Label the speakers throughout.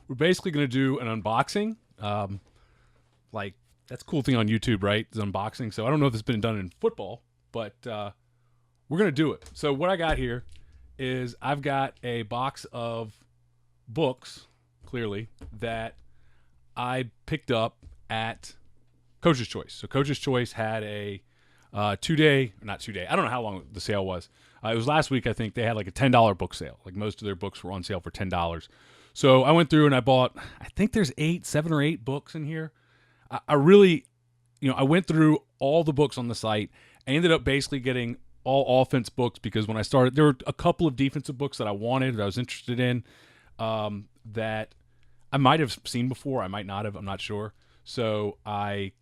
Speaker 1: we're basically going to do an unboxing. Like, that's a cool thing on YouTube, right? Is unboxing. So I don't know if it's been done in football, but we're going to do it. So what I got here is I've got a box of books, clearly, that I picked up at Coach's Choice. So Coach's Choice had a not 2-day. I don't know how long the sale was. It was last week, I think. They had like a $10 book sale. Like most of their books were on sale for $10. So I went through and I bought, I think there's 7 or 8 books in here. I really, I went through all the books on the site. I ended up basically getting all offense books because when I started, there were a couple of defensive books that I wanted, that I was interested in, that I might have seen before. I might not have. I'm not sure. So I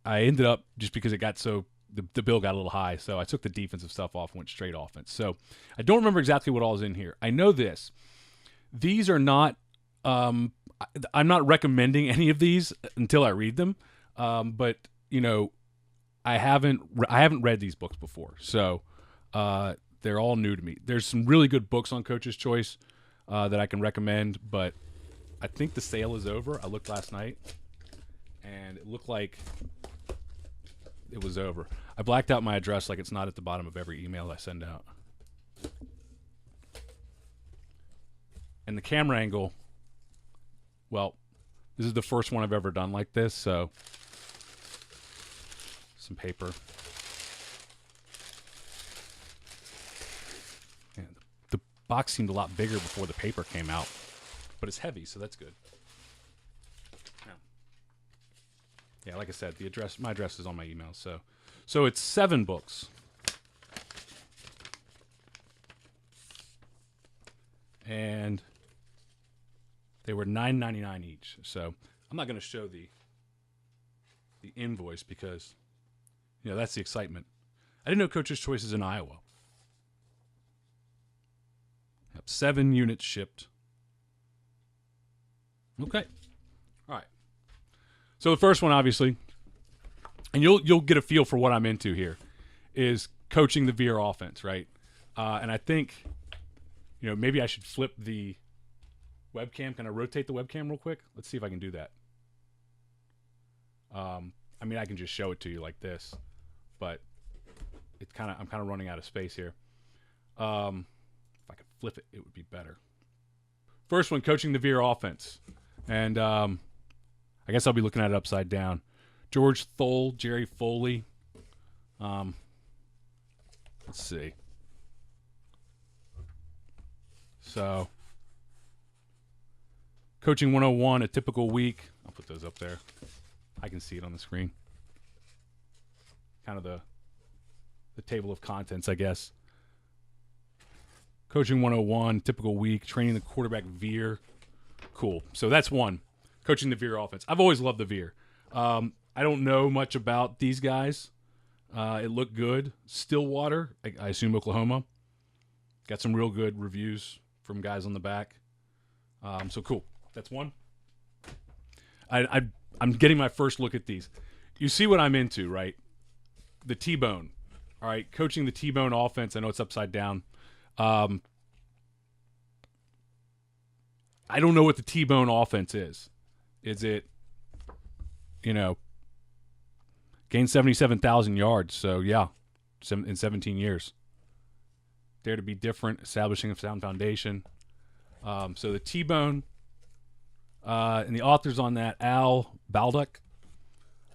Speaker 1: ended up, just because it got so, the bill got a little high, so I took the defensive stuff off and went straight offense. So I don't remember exactly what all is in here. I know this. These are not, I'm not recommending any of these until I read them. But, I haven't read these books before. So they're all new to me. There's some really good books on Coach's Choice that I can recommend, but I think the sale is over. I looked last night, and it looked like it was over. I blacked out my address like it's not at the bottom of every email I send out. And the camera angle, well, this is the first one I've ever done like this, so some paper. Yeah, the box seemed a lot bigger before the paper came out, but it's heavy, so that's good. Yeah, like I said, my address is on my email. So it's 7 books. And they were $9.99 each. So I'm not going to show the invoice because, that's the excitement. I didn't know Coach's Choice is in Iowa. Yep, 7 units shipped. Okay. All right. So the first one, obviously, and you'll get a feel for what I'm into here, is coaching the Veer offense, right? And I think, maybe I should flip the webcam. Can I rotate the webcam real quick? Let's see if I can do that. I can just show it to you like this, but I'm kind of running out of space here. If I could flip it, it would be better. First one, coaching the Veer offense, and I guess I'll be looking at it upside down. George Thole, Jerry Foley. Let's see. So, Coaching 101, a typical week. I'll put those up there. I can see it on the screen. Kind of the table of contents, I guess. Coaching 101, typical week. Training the quarterback Veer. Cool. So that's one. Coaching the Veer offense. I've always loved the Veer. I don't know much about these guys. It looked good. Stillwater, I assume Oklahoma. Got some real good reviews from guys on the back. So cool. That's one. I'm getting my first look at these. You see what I'm into, right? The T-bone. All right, coaching the T-bone offense. I know it's upside down. I don't know what the T-bone offense is. Is it, gained 77,000 yards. So, yeah, in 17 years. Dare to be different, establishing a sound foundation. So the T-bone, and the authors on that, Al Baldock.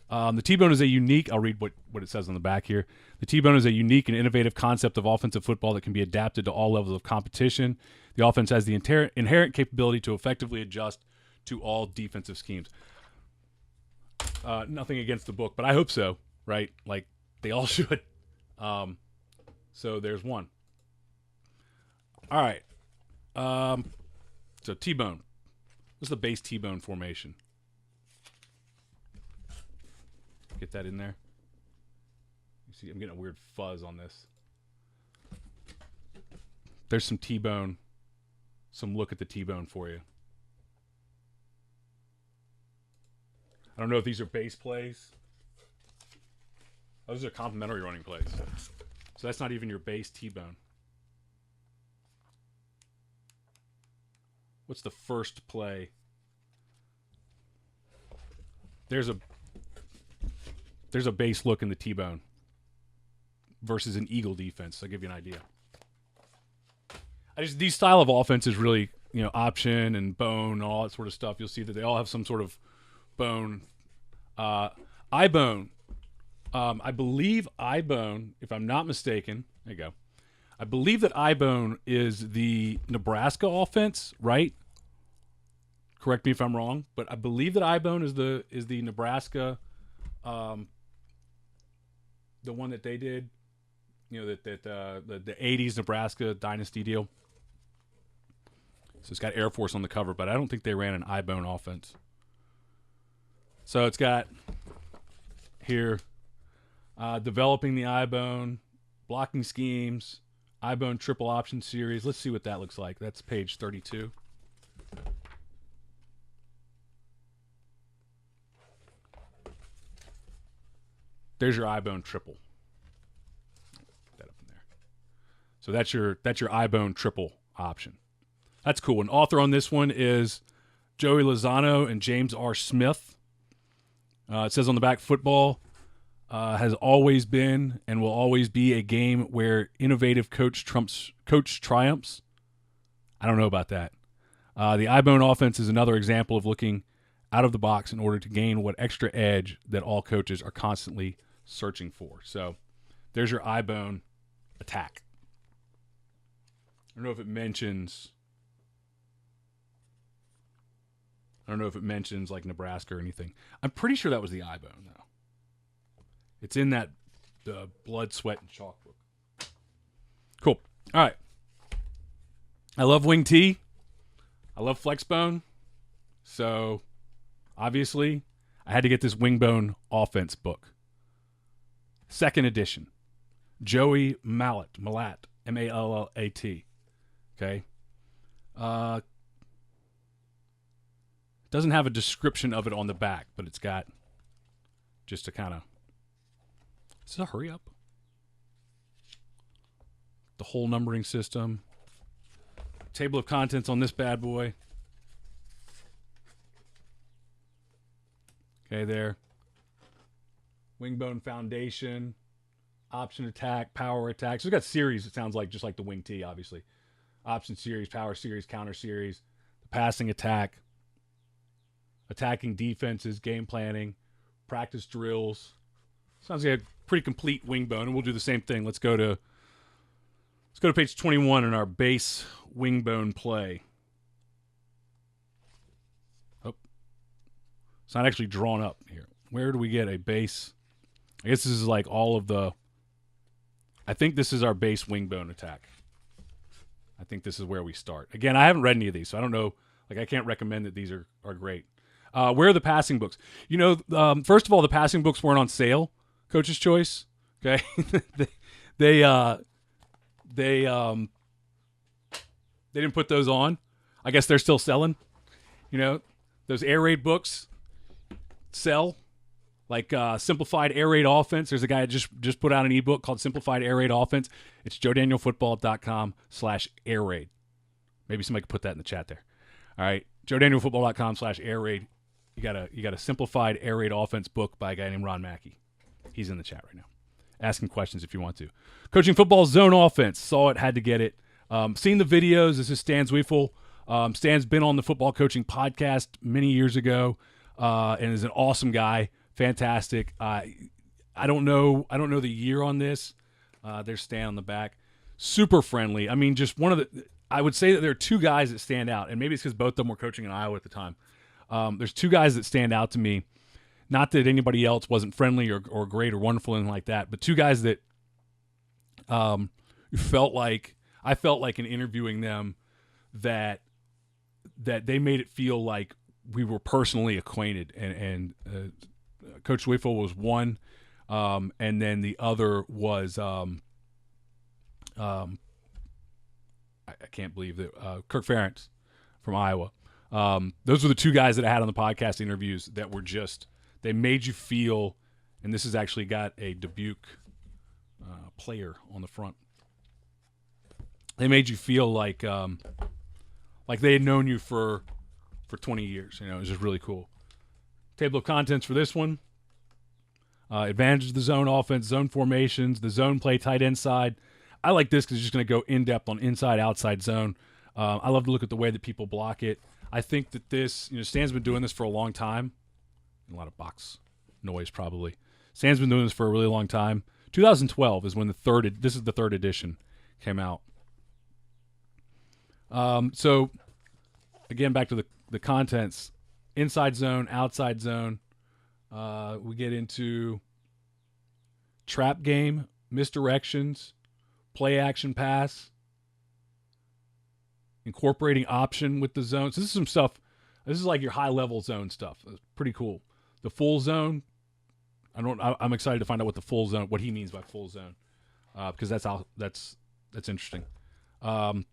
Speaker 1: The T-bone is a unique, I'll read what it says on the back here. The T-bone is a unique and innovative concept of offensive football that can be adapted to all levels of competition. The offense has the inherent capability to effectively adjust to all defensive schemes. Nothing against the book, but I hope so, right? Like, they all should. So there's one. All right. So T-bone. This is the base T-bone formation. Get that in there. You see, I'm getting a weird fuzz on this. There's some T-bone, some look at the T-bone for you. I don't know if these are base plays. Those are complementary running plays. So that's not even your base T-bone. What's the first play there's a base look in the T-bone versus an Eagle defense. I'll give you an idea. These style of offenses really, option and bone and all that sort of stuff. You'll see that they all have some sort of bone. Eye bone. I believe eye bone, if I'm not mistaken, there you go. I believe that eye bone is the Nebraska offense, right? Correct me if I'm wrong, but I believe that eye bone is the Nebraska, the one that they did, the 80s Nebraska dynasty deal. So it's got Air Force on the cover, but I don't think they ran an eye bone offense. So it's got here developing the eye bone, blocking schemes, eye bone triple option series. Let's see what that looks like. That's page 32. There's your eye bone triple. Put that up in there. So that's your eye bone triple option. That's cool. And author on this one is Joey Lozano and James R. Smith. It says on the back, football has always been and will always be a game where innovative coach triumphs. I don't know about that. The eye-bone offense is another example of looking out of the box in order to gain what extra edge that all coaches are constantly searching for. So there's your eye-bone attack. I don't know if it mentions like Nebraska or anything. I'm pretty sure that was the eye bone, though. It's in that blood, sweat, and chalk book. Cool. All right. I love wing T. I love flex bone. So, obviously, I had to get this wing bone offense book. Second edition. Joey Mallat, M-A-L-L-A-T. Okay. Doesn't have a description of it on the back, but it's got just a kind of... Is this a hurry up? The whole numbering system. Table of contents on this bad boy. Okay, there. Wingbone foundation. Option attack, power attack. So we've got series, it sounds like, just like the wing T, obviously. Option series, power series, counter series. The passing attack. Attacking defenses, game planning, practice drills. Sounds like a pretty complete wing bone, and we'll do the same thing. Let's go to page 21 in our base wing bone play. Oh, it's not actually drawn up here. Where do we get a base? I guess this is like all of the. I think this is our base wing bone attack. I think this is where we start. Again, I haven't read any of these, so I don't know. Like, I can't recommend that these are great. Where are the passing books? First of all, the passing books weren't on sale. Coach's Choice. Okay, they didn't put those on. I guess they're still selling. Those air raid books sell. Like Simplified Air Raid Offense. There's a guy that just put out an ebook called Simplified Air Raid Offense. It's joedanielfootball.com/air raid. Maybe somebody could put that in the chat there. All right, joedanielfootball.com/air raid. You got a Simplified Air Raid Offense book by a guy named Ron Mackey. He's in the chat right now. Asking questions if you want to. Coaching Football Zone Offense. Saw it, had to get it. Seen the videos. This is Stan Zwiefel. Stan's been on the Football Coaching Podcast many years ago and is an awesome guy. Fantastic. I don't know the year on this. There's Stan on the back. Super friendly. I mean, just I would say that there are two guys that stand out, and maybe it's because both of them were coaching in Iowa at the time. There's two guys that stand out to me. Not that anybody else wasn't friendly or great or wonderful and like that, but two guys that I felt like in interviewing them that they made it feel like we were personally acquainted, and Coach Zwiefel was one, and then the other was I can't believe that Kirk Ferentz from Iowa. Those were the two guys that I had on the podcast interviews that were they made you feel, and this has actually got a Dubuque player on the front. They made you feel like they had known you for 20 years. It was just really cool Table of contents for this one. Advantages of the zone offense, zone formations, the zone play, tight end side. I like this because it's just going to go in-depth on inside, outside zone. I love to look at the way that people block it. I think that this, Stan's been doing this for a long time. A lot of box noise probably. Stan's been doing this for a really long time. 2012 is when this is the third edition came out. So, again, back to the contents. Inside zone, outside zone. We get into trap game, misdirections, play action pass, incorporating option with the zone. So this is some stuff. This is like your high level zone stuff. It's pretty cool. The full zone. I'm excited to find out what he means by full zone, because that's interesting. I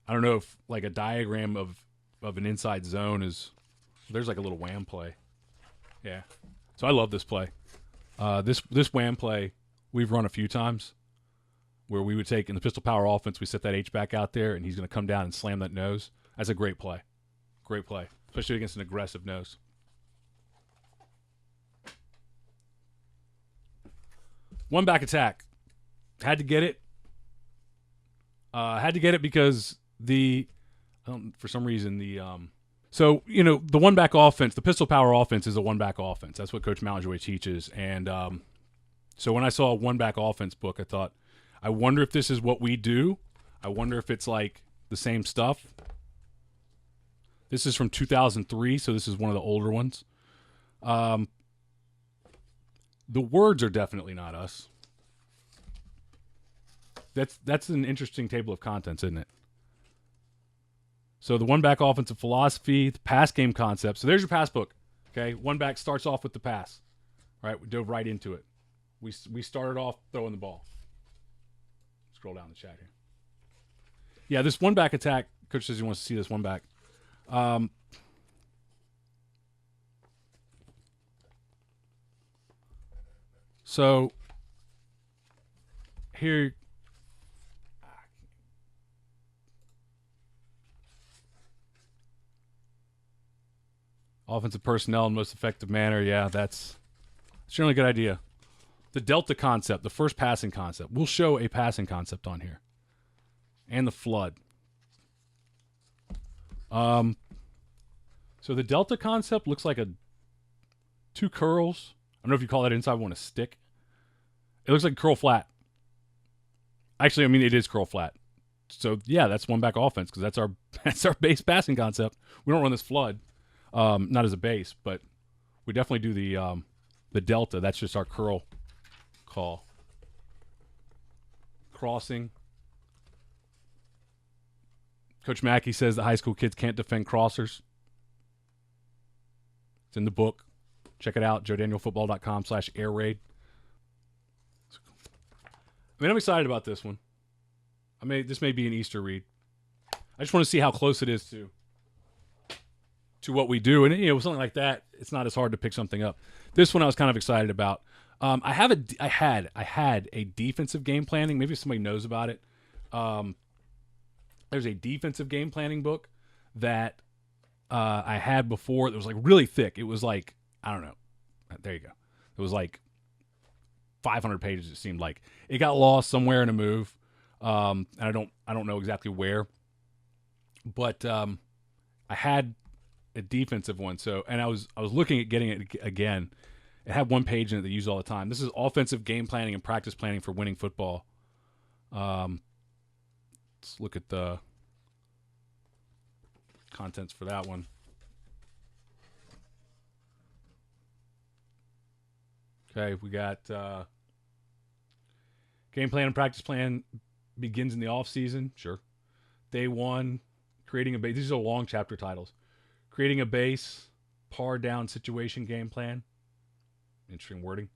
Speaker 1: don't know if like a diagram of an inside zone is. There's like a little wham play. Yeah. So I love this play. This wham play we've run a few times where we would take in the pistol power offense, we set that H-back out there, and he's going to come down and slam that nose. That's a great play. Great play, especially against an aggressive nose. One back attack. Had to get it. Because for some reason the one back offense, the pistol power offense is a one back offense. That's what Coach Maljoy teaches. And so when I saw a one back offense book, I thought, I wonder if this is what we do. I wonder if it's like the same stuff. This is from 2003, so this is one of the older ones. The words are definitely not us. That's an interesting table of contents, isn't it? So the one back offensive philosophy, the pass game concept. So there's your pass book. Okay, one back starts off with the pass. All right, we dove right into it. We started off throwing the ball. Scroll down the chat here. Yeah, this one back attack. Coach says he wants to see this one back. So here. Offensive personnel in most effective manner. Yeah, that's certainly a good idea. The Delta concept, the first passing concept. We'll show a passing concept on here. And the flood. So the Delta concept looks like two curls. I don't know if you call that inside one a stick. It looks like curl flat. Actually, I mean, it is curl flat. So, yeah, that's one back offense because that's our base passing concept. We don't run this flood. Not as a base, but we definitely do the Delta. That's just our curl call. Crossing. Coach Mackey says that high school kids can't defend crossers. It's in the book. Check it out, joedanielfootball.com/air raid. I mean, I'm excited about this one. This may be an Easter read. I just want to see how close it is to what we do. And, something like that, it's not as hard to pick something up. This one I was kind of excited about. I had a defensive game planning. Maybe somebody knows about it. There's a defensive game planning book that I had before that was like really thick. It was like, I don't know. There you go. It was like 500 pages, it seemed like. It got lost somewhere in a move. And I don't know exactly where. But I had a defensive one. So, and I was looking at getting it again. It had one page in it that I use all the time. This is offensive game planning and practice planning for winning football. Let's look at the contents for that one. Okay, we got game plan and practice plan begins in the off season. Sure. Day one, creating a base. These are long chapter titles. Creating a base, par down situation game plan. Interesting wording.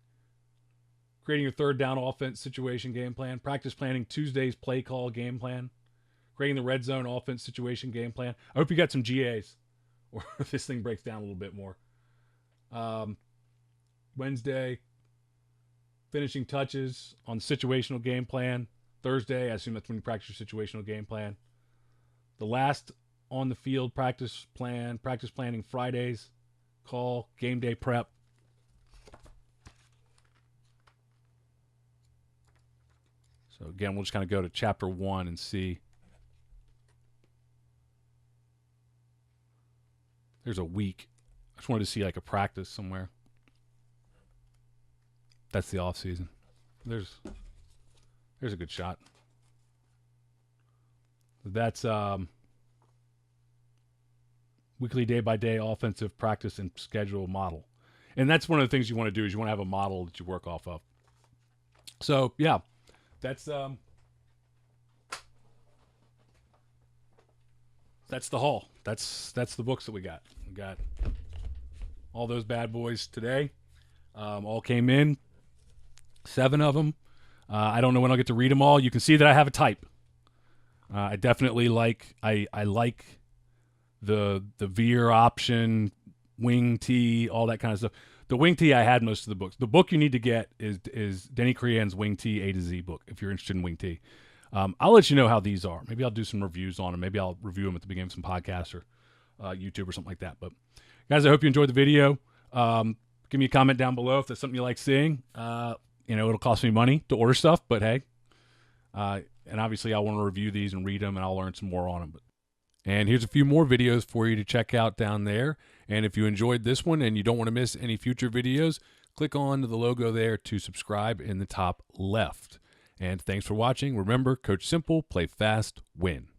Speaker 1: Creating your third down offense situation game plan. Practice planning Tuesday's play call game plan. Creating the red zone offense situation game plan. I hope you got some GAs, or if this thing breaks down a little bit more. Wednesday, finishing touches on the situational game plan. Thursday, I assume that's when you practice your situational game plan. The last on the field practice planning Fridays. call, game day prep. So again, we'll just kind of go to chapter 1 and see. There's a week. I just wanted to see like a practice somewhere. That's the off season. There's a good shot. That's weekly day-by-day offensive practice and schedule model. And that's one of the things you want to do is you want to have a model that you work off of. So, yeah, that's the haul. That's the books that we got. We got all those bad boys today. All came in. 7 of them. I don't know when I'll get to read them all. You can see that I have a type. I definitely like I like the veer option, wing tee, all that kind of stuff. The wing tee I had most of the books. The book you need to get is Denny Crean's Wing Tee A to Z book if you're interested in wing tee. I'll let you know how these are. Maybe I'll do some reviews on them. Maybe I'll review them at the beginning of some podcasts or YouTube or something like that. But guys, I hope you enjoyed the video. Give me a comment down below if that's something you like seeing. It'll cost me money to order stuff, but hey. And obviously I want to review these and read them, and I'll learn some more on them. And here's a few more videos for you to check out down there. And if you enjoyed this one and you don't want to miss any future videos, click on the logo there to subscribe in the top left. And thanks for watching. Remember, coach simple, play fast, win.